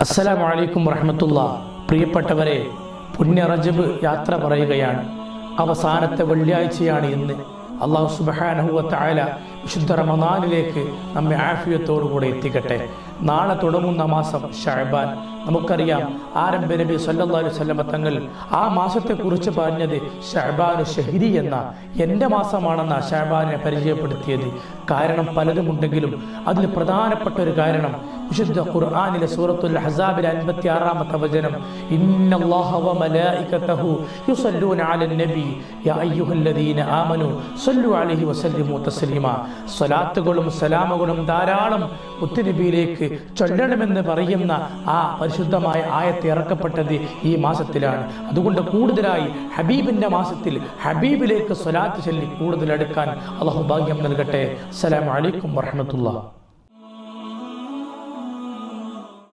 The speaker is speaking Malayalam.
അസ്സലാമു അലൈക്കും വറഹ്മത്തുള്ളാഹി. പ്രിയപ്പെട്ടവരെ, പുണ്യ റജബ് യാത്ര പറയുകയാണ്. അവസാനത്തെ വെള്ളിയാഴ്ചയാണ് ഇന്ന്. അല്ലാഹു സുബ്ഹാനഹു വ തആല വിശുദ്ധ റമദാനിലേക്ക് നമ്മെ ആഫിയത്തോടുകൂടെ എത്തിക്കട്ടെ. നാളെ തുടങ്ങുന്ന മാസം ശഅബാൻ. നമുക്കറിയാം, ആരംഭ നബി സല്ലല്ലാഹു അലൈഹി വസല്ലം തങ്ങൾ ആ മാസത്തെക്കുറിച്ച് പറഞ്ഞത് ശഅബാനു ഷഹ്രി എന്ന, എൻ്റെ മാസമാണെന്ന ശഅബാനെ പരിചയപ്പെടുത്തിയത്. കാരണം പലതുമുണ്ടെങ്കിലും അതിൽ പ്രധാനപ്പെട്ട ഒരു കാരണം വിശുദ്ധ ഖുർആനിലെ സൂറത്തുൽ അഹ്സാബിലെ 56-ാമത്തെ വചനം, ഇന്നല്ലാഹ വ മലായികതഹു യുസല്ലൂന അലൻ നബി യാ അയ്യുഹല്ലദീന ആമനു സല്ലു അലൈഹി വസല്ലിമു തസ്ലീമാ. സ്വലാത്തുകളും സലാമുകളും ധാരാളം മുത്തുനബിയിലേക്ക് ചൊല്ലണമെന്ന് പറയുന്ന ആ പരിശുദ്ധമായ ആയത്ത് ഇറക്കപ്പെട്ടത് ഈ മാസത്തിലാണ്. അതുകൊണ്ട് കൂടുതലായി ഹബീബിൻ്റെ മാസത്തിൽ ഹബീബിലേക്ക് സ്വലാത്ത് ചൊല്ലി കൂടുതൽ അടുക്കാൻ അല്ലാഹു ഭാഗ്യം നൽകട്ടെ. അസ്സലാമു അലൈക്കും വറഹ്മത്തുള്ളാഹി.